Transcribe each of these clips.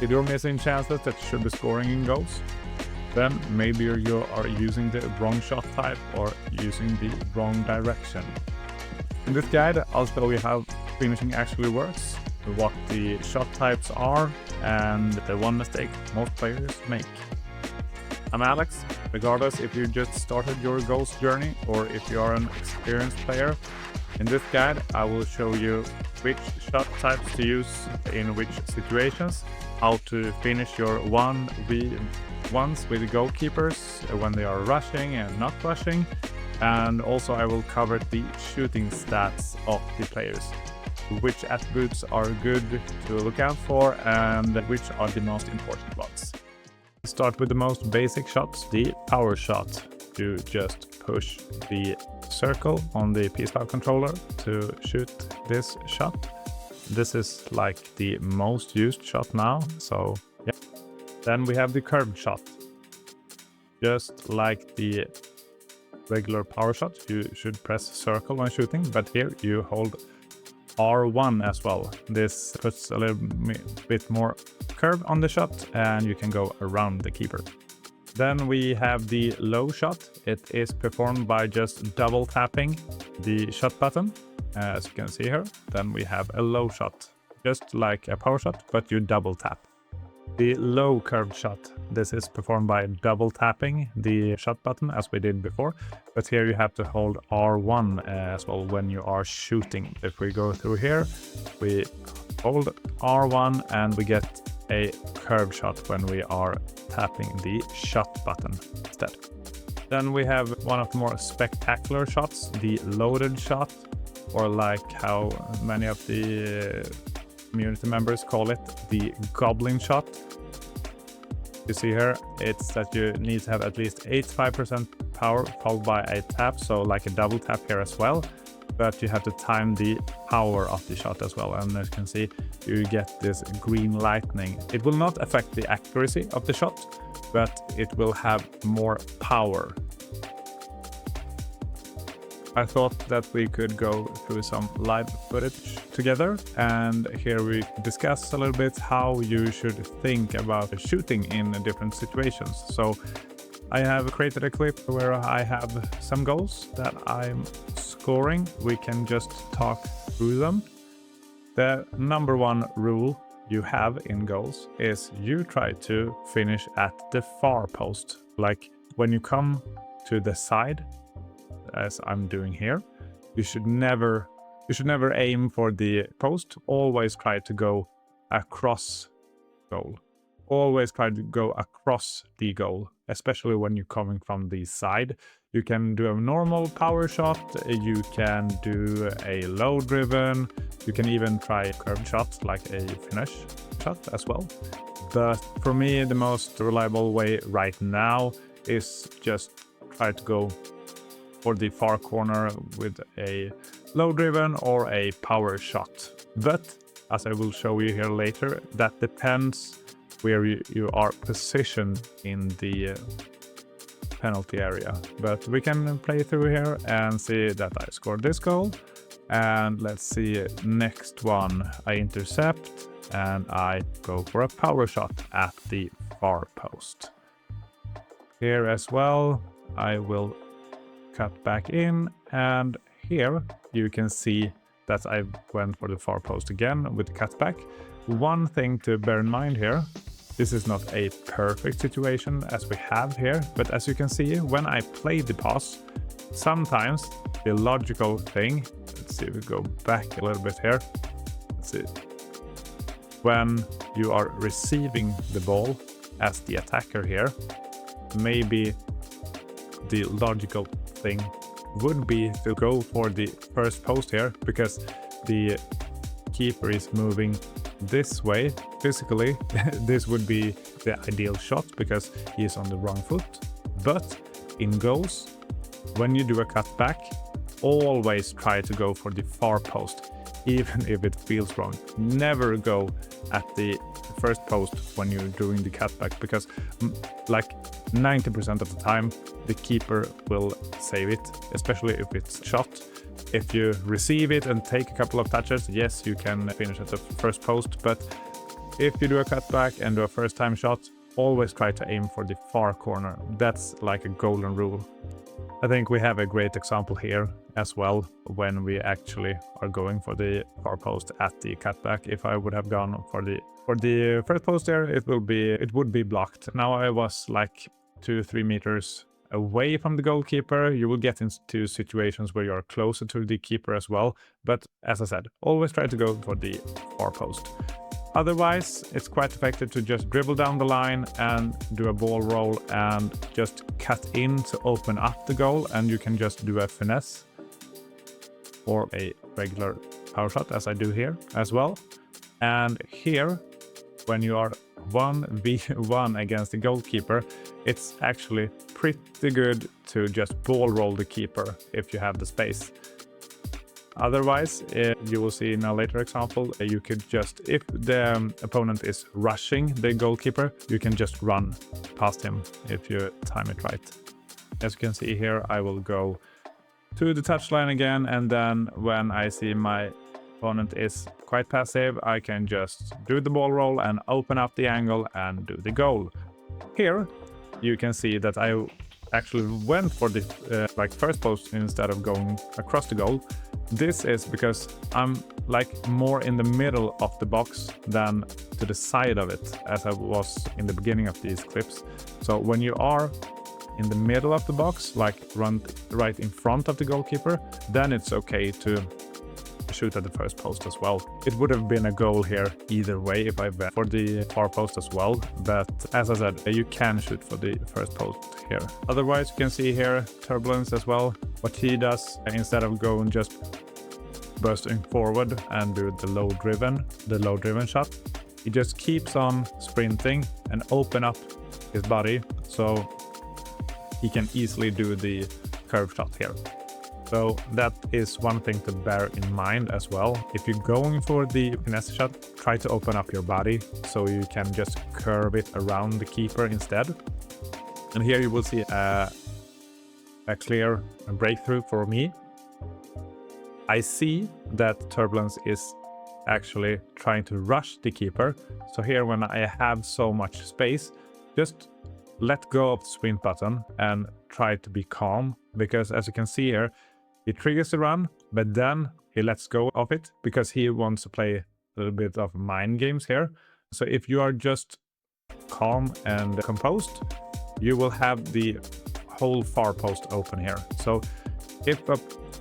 If you're missing chances that you should be scoring in goals, then maybe you are using the wrong shot type or using the wrong direction. In this guide, I'll show you how finishing actually works, what the shot types are, and the one mistake most players make. I'm Alex. Regardless if you just started your goals journey or if you are an experienced player, in this guide I will show you which shot types to use in which situations, how to finish your 1v1s with goalkeepers when they are rushing and not rushing, and also I will cover the shooting stats of the players, which attributes are good to look out for and which are the most important ones. Start with the most basic shots, the power shot. You just push the circle on the PS5 controller to shoot this shot. This is like the most used shot now, so yeah. Then we have the curved shot. Just like the regular power shot, you should press circle when shooting, but here you hold R1 as well. This puts a little bit more curve on the shot and you can go around the keeper. Then we have the low shot. It is performed by just double tapping the shot button, as you can see here. Then we have a low shot, just like a power shot, but you double tap. The low curved shot. This is performed by double tapping the shot button as we did before, but here you have to hold R1 as well when you are shooting. If we go through here, we hold R1 and we get a curved shot when we are tapping the shot button instead. Then we have one of the more spectacular shots, the loaded shot, or like how many of the community members call it, the goblin shot. You see here, it's that you need to have at least 85% power followed by a tap, so like a double tap here as well. But you have to time the power of the shot as well, and as you can see, you get this green lightning. It will not affect the accuracy of the shot, but it will have more power. I thought that we could go through some live footage together, and here we discuss a little bit how you should think about shooting in different situations. So I have created a clip where I have some goals that I'm scoring. We can just talk through them. The number one rule you have in goals is you try to finish at the far post. Like when you come to the side, as I'm doing here, you should never aim for the post. Always try to go across goal. Always try to go across the goal, especially when you're coming from the side. You can do a normal power shot, you can do a low driven, you can even try a curved shot like a finish shot as well. But for me, the most reliable way right now is just try to go for the far corner with a low driven or a power shot. But as I will show you here later, that depends where you are positioned in the penalty area. But we can play through here and see that I scored this goal. And let's see, next one, I intercept and I go for a power shot at the far post. Here as well, I will cut back in, and here you can see that I went for the far post again with cutback. One thing to bear in mind here, this is not a perfect situation as we have here, but as you can see, when I play the pass, sometimes the logical thing, let's see if we go back a little bit here, let's see, when you are receiving the ball as the attacker here, maybe the logical thing would be to go for the first post here, because the keeper is moving this way physically. This would be the ideal shot because he is on the wrong foot. But in goals, when you do a cutback, always try to go for the far post, even if it feels wrong. Never go at the first post when you're doing the cutback, because like 90% of the time the keeper will save it, especially if it's shot. If you receive it and take a couple of touches, yes, you can finish at the first post, but if you do a cutback and do a first time shot, always try to aim for the far corner. That's like a golden rule. I think we have a great example here as well when we actually are going for the far post at the cutback. If I would have gone for the first post there, it would be blocked. Now I was like 2-3 meters away from the goalkeeper. You will get into situations where you're closer to the keeper as well. But as I said, always try to go for the far post. Otherwise, it's quite effective to just dribble down the line and do a ball roll and just cut in to open up the goal, and you can just do a finesse or a regular power shot as I do here as well. And here, when you are 1v1 against the goalkeeper, it's actually pretty good to just ball roll the keeper if you have the space. Otherwise, you will see in a later example, you could just, if the opponent is rushing the goalkeeper, you can just run past him if you time it right. As you can see here, I will go to the touchline again, and then when I see my opponent is quite passive, I can just do the ball roll and open up the angle and do the goal. Here, you can see that I actually went for the first post instead of going across the goal. This is because I'm like more in the middle of the box than to the side of it, as I was in the beginning of these clips. So when you are in the middle of the box, like right in front of the goalkeeper, then it's okay to shoot at the first post as well. It would have been a goal here either way if I went for the far post as well, but as I said, you can shoot for the first post here. Otherwise, you can see here Turbulence as well. What he does, instead of going just bursting forward and do the low driven shot, he just keeps on sprinting and open up his body so he can easily do the curve shot here. So that is one thing to bear in mind as well. If you're going for the finesse shot, try to open up your body so you can just curve it around the keeper instead. And here you will see a clear breakthrough for me. I see that Turbulence is actually trying to rush the keeper. So here, when I have so much space, just let go of the sprint button and try to be calm, because as you can see here, he triggers the run, but then he lets go of it because he wants to play a little bit of mind games here. So if you are just calm and composed, you will have the whole far post open here. So if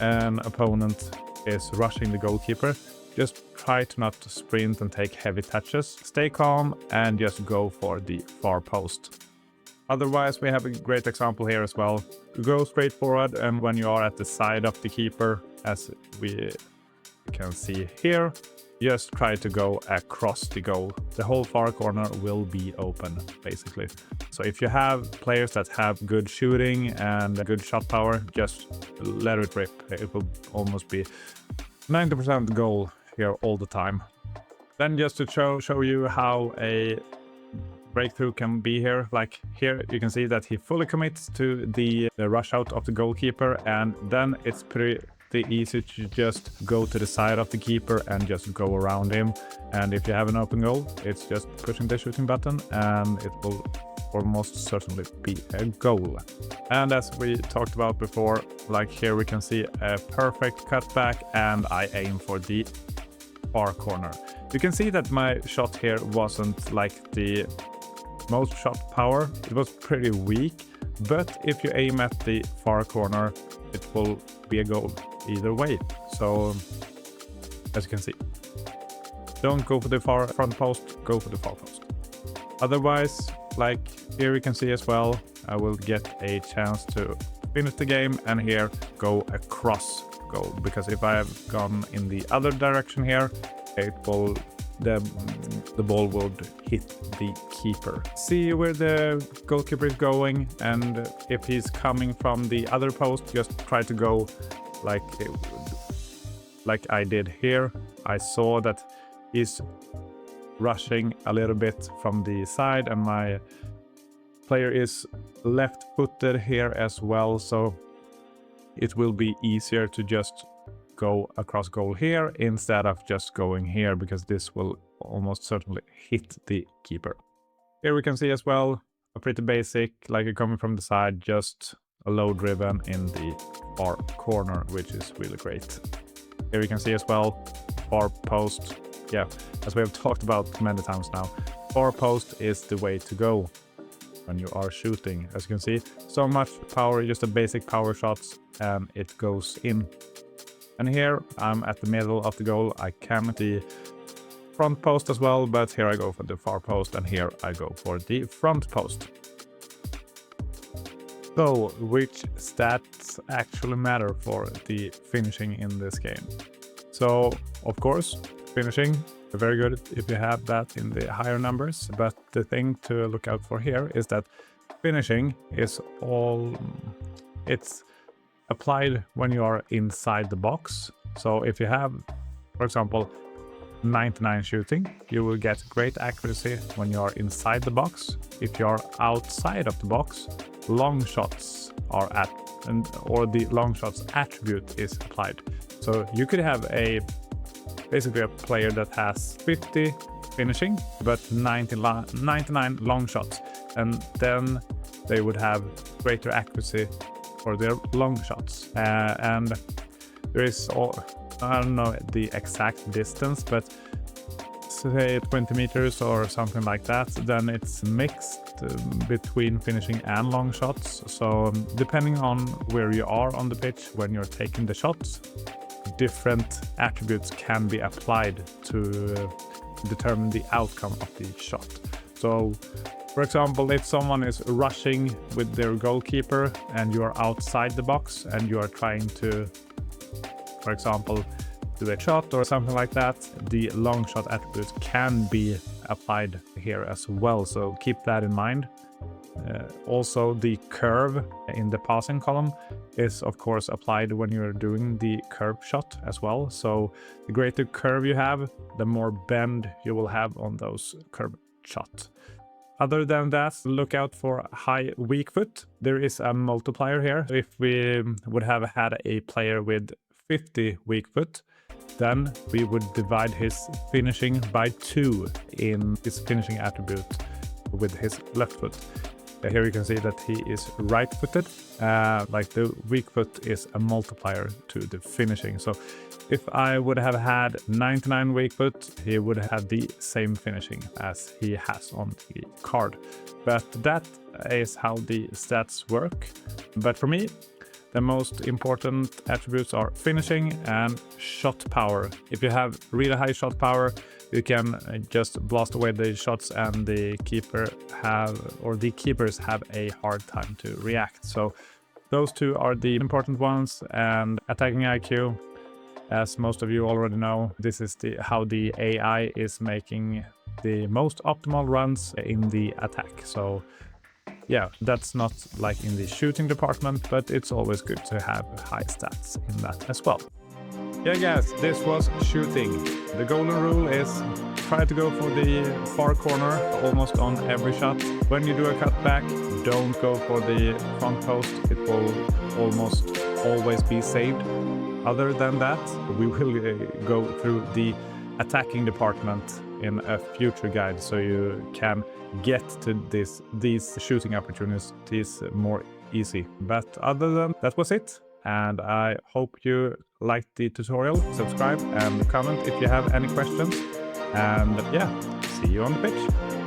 an opponent is rushing the goalkeeper, just try to not sprint and take heavy touches. Stay calm and just go for the far post. Otherwise, we have a great example here as well. Go straight forward, and when you are at the side of the keeper, as we can see here, just try to go across the goal. The whole far corner will be open, basically. So if you have players that have good shooting and good shot power, just let it rip. It will almost be 90% goal here all the time. Then just to show you how a breakthrough can be here, like here you can see that he fully commits to the rush out of the goalkeeper, and then it's pretty easy to just go to the side of the keeper and just go around him. And if you have an open goal, it's just pushing the shooting button and it will almost certainly be a goal. And as we talked about before, like here we can see a perfect cutback, and I aim for the far corner. You can see that my shot here wasn't like the most shot power. It was pretty weak, but if you aim at the far corner, it will be a goal either way. So as you can see, don't go for the front post, go for the far post. Otherwise, like here you can see as well, I will get a chance to finish the game and here go across goal, because if I have gone in the other direction here, it will the ball would hit the keeper. See where the goalkeeper is going, and if he's coming from the other post, just try to go like I did here. I saw that he's rushing a little bit from the side, and my player is left-footed here as well, so it will be easier to just go across goal here instead of just going here, because this will almost certainly hit the keeper. Here we can see as well a pretty basic, like you're coming from the side, just a load ribbon in the far corner, which is really great. Here we can see as well far post. Yeah, as we have talked about many times now, far post is the way to go when you are shooting. As you can see, so much power, just a basic power shots, and it goes in. And here I'm at the middle of the goal. I can the front post as well, but here I go for the far post, and here I go for the front post. So, which stats actually matter for the finishing in this game? So, of course, finishing, very good if you have that in the higher numbers, but the thing to look out for here is that finishing is it's applied when you are inside the box. So if you have, for example, 99 shooting, you will get great accuracy when you are inside the box. If you are outside of the box, long shots are or the long shots attribute is applied. So you could have basically a player that has 50 finishing but 99 long shots, and then they would have greater accuracy for their long shots. And there is, I don't know the exact distance, but say 20 meters or something like that, then it's mixed between finishing and long shots. So depending on where you are on the pitch when you're taking the shots, different attributes can be applied to determine the outcome of the shot. So for example, if someone is rushing with their goalkeeper and you are outside the box and you are trying to, for example, do a shot or something like that, the long shot attribute can be applied here as well. So keep that in mind. Also, the curve in the passing column is of course applied when you're doing the curve shot as well. So the greater curve you have, the more bend you will have on those curve shots. Other than that, look out for high weak foot. There is a multiplier here. If we would have had a player with 50 weak foot, then we would divide his finishing by 2 in his finishing attribute with his left foot. Here you can see that he is right-footed, like the weak foot is a multiplier to the finishing. So if I would have had 99 weak foot, he would have the same finishing as he has on the card. But that is how the stats work. But for me, the most important attributes are finishing and shot power. If you have really high shot power, you can just blast away the shots, and the keepers have a hard time to react. So those two are the important ones. And attacking IQ, as most of you already know, this is how the AI is making the most optimal runs in the attack. So yeah, that's not like in the shooting department, but it's always good to have high stats in that as well. Yeah guys, this was shooting. The golden rule is try to go for the far corner almost on every shot. When you do a cutback, don't go for the front post. It will almost always be saved. Other than that, we will go through the attacking department in a future guide, so you can get to these shooting opportunities more easy. But other than that was it, and I hope you liked the tutorial. Subscribe and comment if you have any questions, and yeah, see you on the pitch.